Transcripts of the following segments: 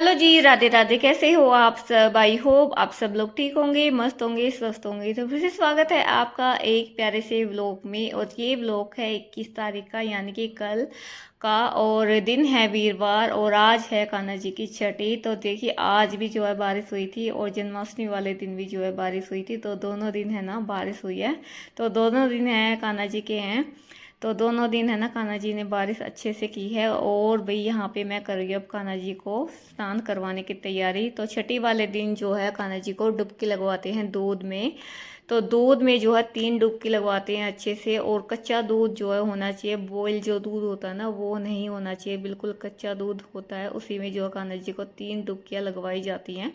Hello जी, राधे राधे। कैसे हो आप सब? आई होप आप सब लोग ठीक होंगे, मस्त होंगे, स्वस्थ होंगे। तो फिर से स्वागत है आपका एक प्यारे से व्लॉग में। और ये व्लॉग है 21 तारीख का, यानी कि कल का। और दिन है वीरवार और आज है कान्हा जी की छठी। तो देखिए आज भी जो है बारिश हुई थी और जन्माष्टमी वाले दिन भी जो है बारिश हुई थी। तो दोनों दिन है ना बारिश हुई है। तो दोनों दिन है कान्हा जी के हैं। तो दोनों दिन है ना कान्हा जी ने बारिश अच्छे से की है। और भाई यहाँ पे मैं कर रही हूँ अब कान्हा जी को स्नान करवाने की तैयारी। तो छठी वाले दिन जो है कान्हा जी को डुबकी लगवाते हैं दूध में। तो दूध में जो है 3 डुबकी लगवाते हैं अच्छे से। और कच्चा दूध जो है होना चाहिए, बॉयल जो दूध होता है ना वो नहीं होना चाहिए, बिल्कुल कच्चा दूध होता है उसी में जो है कान्हा जी को 3 डुबकियाँ लगवाई जाती हैं।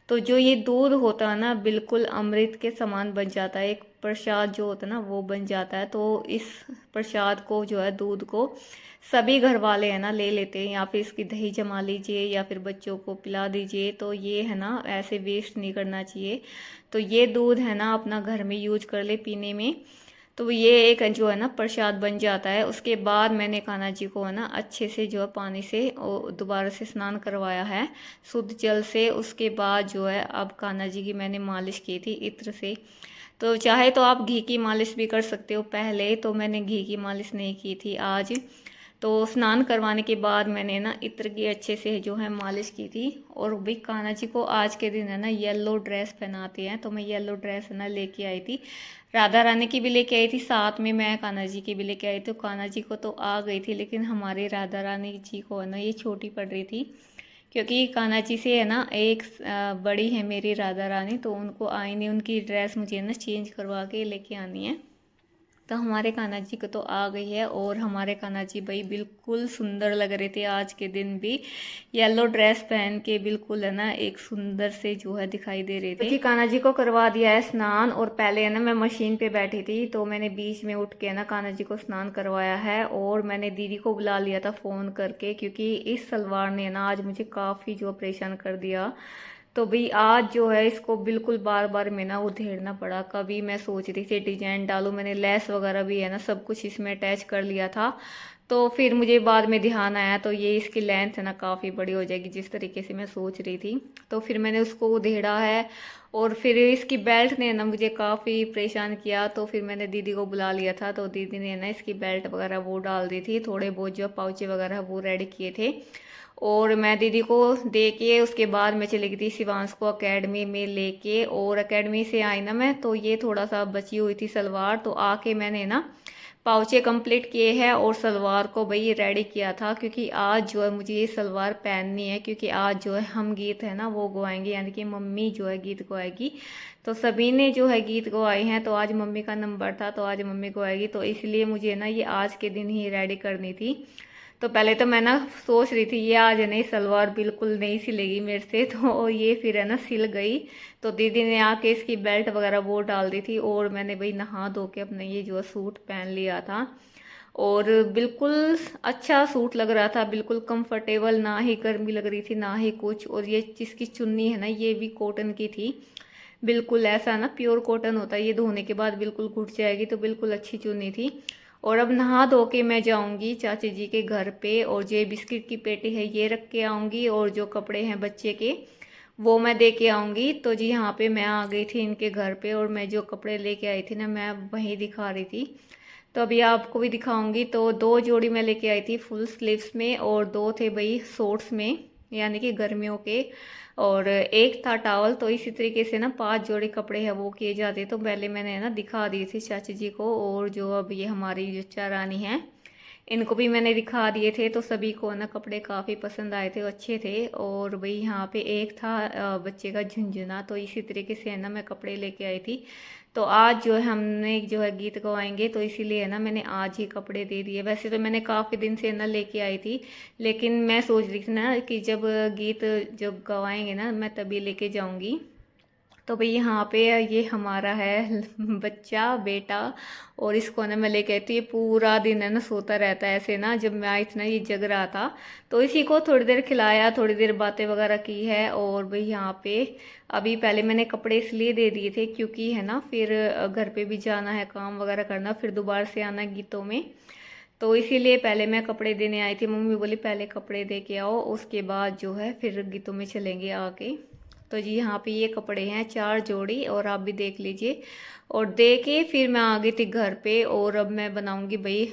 तो जो ये दूध होता है ना बिल्कुल अमृत के समान बन जाता है, एक प्रसाद जो होता है ना वो बन जाता है। तो इस प्रसाद को जो है दूध को सभी घर वाले है ना ले लेते हैं, या फिर इसकी दही जमा लीजिए या फिर बच्चों को पिला दीजिए। तो ये है ना ऐसे वेस्ट नहीं करना चाहिए। तो ये दूध है ना अपना घर में यूज कर ले पीने में। तो ये एक जो है ना प्रसाद बन जाता है। उसके बाद मैंने कान्हा जी को है ना अच्छे से जो है पानी से दोबारा से स्नान करवाया है शुद्ध जल से। उसके बाद जो है अब कान्हा जी की मैंने मालिश की थी इत्र से। तो चाहे तो आप घी की मालिश भी कर सकते हो पहले, तो मैंने घी की मालिश नहीं की थी आज। तो स्नान करवाने के बाद मैंने ना इत्र की अच्छे से जो है मालिश की थी। और भाई कान्हा जी को आज के दिन है ना येलो ड्रेस पहनाते हैं, तो मैं येलो ड्रेस है ना लेके आई थी। राधा रानी की भी लेके आई थी, साथ में मैं कान्हा जी की भी लेके आई। तो कान्हा जी को तो आ गई थी, लेकिन हमारी राधा रानी जी को है ना ये छोटी पड़ रही थी। क्योंकि कान्हा जी से है ना एक बड़ी है मेरी राधा रानी, तो उनको आई नहीं, उनकी ड्रेस मुझे ना चेंज करवा के लेके आनी है। तो हमारे कान्हा जी को तो आ गई है। और हमारे कान्हा जी भाई बिल्कुल सुंदर लग रहे थे आज के दिन भी, येलो ड्रेस पहन के बिल्कुल है ना एक सुंदर से जो है दिखाई दे रहे थे। जी कान्हा जी को करवा दिया है स्नान। और पहले है ना मैं मशीन पे बैठी थी, तो मैंने बीच में उठ के ना कान्हा जी को स्नान करवाया है। और मैंने दीदी को बुला लिया था फ़ोन करके, क्योंकि इस सलवार ने ना आज मुझे काफ़ी जो परेशान कर दिया। तो भाई आज जो है इसको बिल्कुल बार बार में ना उधेड़ना पड़ा। कभी मैं सोच रही थी डिजाइन डालूं, मैंने लेस वगैरह भी है ना सब कुछ इसमें अटैच कर लिया था। तो फिर मुझे बाद में ध्यान आया, तो ये इसकी लेंथ है ना काफ़ी बड़ी हो जाएगी जिस तरीके से मैं सोच रही थी। तो फिर मैंने उसको उधेड़ा है। और फिर इसकी बेल्ट ने ना मुझे काफ़ी परेशान किया, तो फिर मैंने दीदी को बुला लिया था। तो दीदी ने ना इसकी बेल्ट वगैरह वो डाल दी थी, थोड़े बहुत जो पाउचे वगैरह वो रेडी किए थे। और मैं दीदी को दे के उसके बाद मैं चली गई थी शिवांश को अकेडमी में लेके। और अकेडमी से आई ना मैं, तो ये थोड़ा सा बची हुई थी सलवार, तो आके मैंने ना पाउचे कंप्लीट किए हैं और सलवार को भाई रेडी किया था। क्योंकि आज जो है मुझे ये सलवार पहननी है, क्योंकि आज जो है हम गीत है ना वो गवाएंगे, यानी कि मम्मी जो है गीत गवाएगी। तो सभी ने जो है गीत गवाए हैं, तो आज मम्मी का नंबर था, तो आज मम्मी गवाएगी। तो इसलिए मुझे ना ये आज के दिन ही रेडी करनी थी। तो पहले तो मैं ना सोच रही थी ये आज नहीं सलवार बिल्कुल नहीं सिलेगी मेरे से, तो ये फिर है ना सिल गई। तो दीदी ने आके इसकी बेल्ट वगैरह वो डाल दी थी। और मैंने भाई नहा धो के अपना ये जो सूट पहन लिया था। और बिल्कुल अच्छा सूट लग रहा था, बिल्कुल कंफर्टेबल, ना ही गर्मी लग रही थी ना ही कुछ। और ये जिसकी चुन्नी है ना ये भी कॉटन की थी, बिल्कुल ऐसा ना प्योर कॉटन होता है, ये धोने के बाद बिल्कुल घुट जाएगी। तो बिल्कुल अच्छी चुन्नी थी। और अब नहा धो के मैं जाऊंगी चाची जी के घर पे, और ये बिस्किट की पेटी है ये रख के आऊंगी, और जो कपड़े हैं बच्चे के वो मैं दे के आऊंगी। तो जी यहाँ पे मैं आ गई थी इनके घर पे, और मैं जो कपड़े लेके आई थी ना मैं वहीं दिखा रही थी। तो अभी आपको भी दिखाऊंगी। तो 2 जोड़ी मैं लेके आई थी फुल स्लीव्स में, और 2 थे भाई शॉर्ट्स में, यानी कि गर्मियों के। और एक था टॉवल। तो इसी तरीके से ना 5 जोड़ी कपड़े हैं वो किए जाते। तो पहले मैंने ना दिखा दी थी चाची जी को। और जो अब ये हमारी जो चारानी है इनको भी मैंने दिखा दिए थे। तो सभी को ना कपड़े काफ़ी पसंद आए थे, अच्छे थे। और भाई यहाँ पे एक था बच्चे का झुंझुना। तो इसी तरीके से है ना मैं कपड़े लेके आई थी। तो आज जो है हमने जो है गीत गवाएंगे, तो इसीलिए है ना मैंने आज ही कपड़े दे दिए। वैसे तो मैंने काफ़ी दिन से ना लेके आई थी, लेकिन मैं सोच रही थी ना कि जब गीत जब गवाएंगे ना मैं तभी लेके जाऊंगी। तो भाई यहाँ पे ये हमारा है बच्चा बेटा। और इसको ना मैं लेके आई, तो ये पूरा दिन है ना सोता रहता है ऐसे ना। जब मैं आई थी ना ये जग रहा था, तो इसी को थोड़ी देर खिलाया, थोड़ी देर बातें वगैरह की है। और भाई यहाँ पे अभी पहले मैंने कपड़े इसलिए दे दिए थे क्योंकि है ना फिर घर पे भी जाना है, काम वगैरह करना, फिर दोबारा से आना गीतों में। तो इसीलिए पहले मैं कपड़े देने आई थी। मम्मी बोली पहले कपड़े दे के आओ, उसके बाद जो है फिर गीतों में चलेंगे आके। तो जी यहाँ पे ये कपड़े हैं 4 जोड़ी, और आप भी देख लीजिए। और दे के फिर मैं आ गई थी घर पे, और अब मैं बनाऊंगी भाई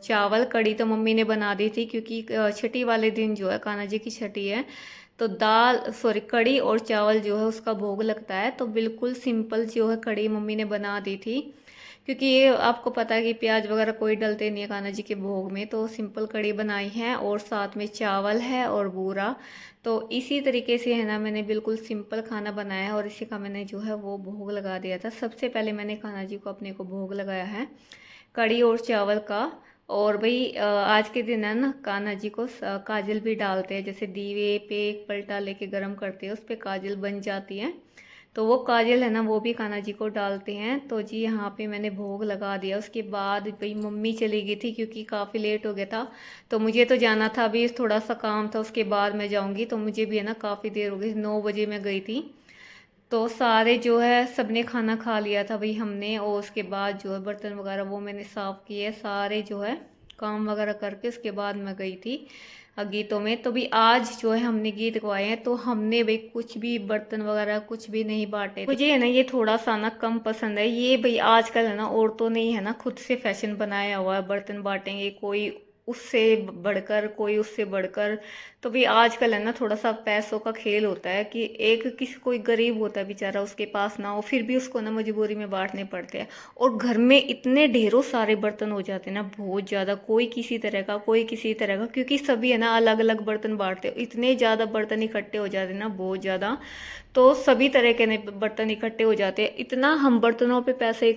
चावल। कड़ी तो मम्मी ने बना दी थी, क्योंकि छठी वाले दिन जो है कान्हा जी की छठी है, तो कड़ी और चावल जो है उसका भोग लगता है। तो बिल्कुल सिंपल जो है कड़ी मम्मी ने बना दी थी, क्योंकि ये आपको पता है कि प्याज वगैरह कोई डलते नहीं है कान्हा जी के भोग में। तो सिंपल कड़ी बनाई है, और साथ में चावल है और बूरा। तो इसी तरीके से है ना, मैंने बिल्कुल सिंपल खाना बनाया है, और इसी का मैंने जो है वो भोग लगा दिया था। सबसे पहले मैंने कान्हा जी को अपने को भोग लगाया है कड़ी और चावल का। और भाई आज के दिन है ना, कान्हा जी को काजल भी डालते हैं, जैसे दीवे पे एक पलटा लेके गरम करते हैं, उस पर काजल बन जाती है। तो वो काजल है ना, वो भी कान्हा जी को डालते हैं। तो जी यहाँ पे मैंने भोग लगा दिया। उसके बाद भाई मम्मी चली गई थी, क्योंकि काफ़ी लेट हो गया था। तो मुझे तो जाना था, अभी थोड़ा सा काम था, उसके बाद मैं जाऊँगी। तो मुझे भी है ना काफ़ी देर हो गई, 9 बजे मैं गई थी। तो सारे जो है सबने खाना खा लिया था भाई हमने, और उसके बाद जो है बर्तन वगैरह वो मैंने साफ़ किए सारे जो है काम वगैरह करके। उसके बाद मैं गई थी गीतों में। तो भी आज जो है हमने गीत गवाए हैं, तो हमने भाई कुछ भी बर्तन वगैरह कुछ भी नहीं बांटे। मुझे है ना ये थोड़ा सा ना कम पसंद है। ये भाई आजकल है ना औरतों ने ही है ना खुद से फैशन बनाया हुआ है, बर्तन बांटेंगे, कोई उससे बढ़कर कोई उससे बढ़कर। तो भी आजकल है ना थोड़ा सा पैसों का खेल होता है, कि एक किसी कोई गरीब होता है बेचारा, उसके पास ना हो, फिर भी उसको ना मजबूरी में बांटने पड़ते हैं। और घर में इतने ढेरों सारे बर्तन हो जाते हैं ना, बहुत ज़्यादा, कोई किसी तरह का कोई किसी तरह का, क्योंकि सभी है ना अलग अलग बर्तन बांटते हैं। इतने ज़्यादा बर्तन इकट्ठे हो जाते हैं ना, बहुत ज़्यादा। तो सभी तरह के बर्तन इकट्ठे हो जाते हैं। इतना हम बर्तनों पे पैसे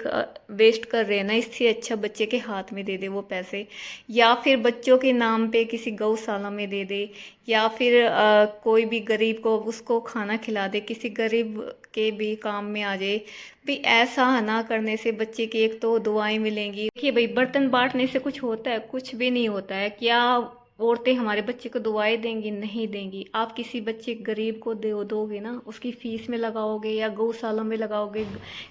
वेस्ट कर रहे हैं ना, इससे अच्छा बच्चे के हाथ में दे दे वो पैसे, या फिर बच्चों के नाम पे किसी गौशाला में दे दे, या फिर कोई भी गरीब को उसको खाना खिला दे, किसी गरीब के भी काम में आ जाए। भी ऐसा ना करने से बच्चे की एक तो दुआएं मिलेंगी। देखिए भाई, बर्तन बांटने से कुछ होता है? कुछ भी नहीं होता है। क्या औरतें हमारे बच्चे को दुआएं देंगी? नहीं देंगी। आप किसी बच्चे गरीब को दोगे ना, उसकी फीस में लगाओगे या गौशाला में लगाओगे,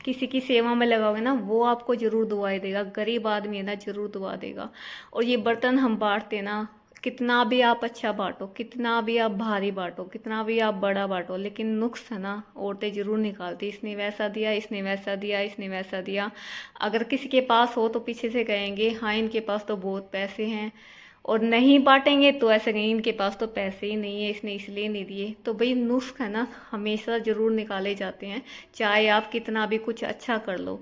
किसी की सेवा में लगाओगे ना, वो आपको जरूर दुआएं देगा। गरीब आदमी है ना, जरूर दुआ देगा। और ये बर्तन हम बांटते ना, कितना भी आप अच्छा बांटो, कितना भी आप भारी बांटो, कितना भी आप बड़ा बांटो, लेकिन नुक्स है ना औरतें जरूर निकालती। इसने वैसा दिया, इसने वैसा दिया, इसने वैसा दिया। अगर किसी के पास हो तो पीछे से कहेंगे हाँ इनके पास तो बहुत पैसे हैं, और नहीं बांटेंगे तो ऐसे नहीं इनके पास तो पैसे ही नहीं है, इसने इसलिए नहीं दिए। तो भाई नुस्ख है ना हमेशा जरूर निकाले जाते हैं, चाहे आप कितना भी कुछ अच्छा कर लो,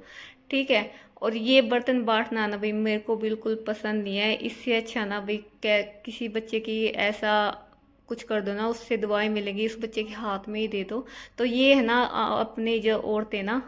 ठीक है। और ये बर्तन बांटना ना भाई मेरे को बिल्कुल पसंद नहीं है। इससे अच्छा ना भाई किसी बच्चे की ऐसा कुछ कर दो ना, उससे दुआएं मिलेंगी, उस बच्चे के हाथ में ही दे दो। तो ये है ना अपने जो औरतें ना,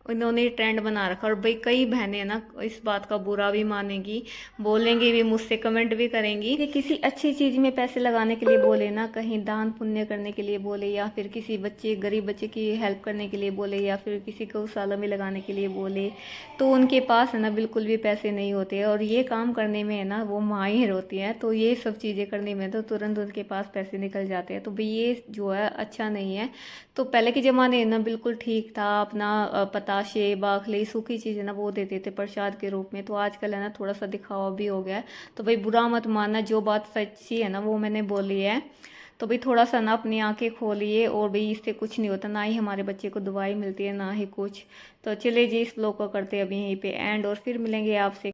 उन्होंने ट्रेंड बना रखा। और भाई कई बहनें ना इस बात का बुरा भी मानेंगी, बोलेंगी भी, मुझसे कमेंट भी करेंगी कि किसी अच्छी चीज़ में पैसे लगाने के लिए बोले ना, कहीं दान पुण्य करने के लिए बोले, या फिर किसी बच्चे गरीब बच्चे की हेल्प करने के लिए बोले, या फिर किसी गौशाला में लगाने के लिए बोले, तो उनके पास है ना बिल्कुल भी पैसे नहीं होते। और ये काम करने में है ना वो माहिर होती हैं, तो ये सब चीज़ें करने में तो तुरंत उनके पास पैसे निकल जाते हैं। तो भाई ये जो है अच्छा नहीं है। तो पहले के ज़माने ना बिल्कुल ठीक था, अपना पताशे बाखली सूखी चीज़ें ना वो देते थे प्रसाद के रूप में। तो आजकल है ना थोड़ा सा दिखावा भी हो गया है। तो भाई बुरा मत मानना, जो बात सच्ची है ना वो मैंने बोली है। तो भाई थोड़ा सा ना अपनी आंखें खोलिए, और भाई इससे कुछ नहीं होता, ना ही हमारे बच्चे को दवाई मिलती है ना ही कुछ। तो चलिए जी, इस ब्लॉग को करते हैं अभी यहीं पे एंड, और फिर मिलेंगे आपसे।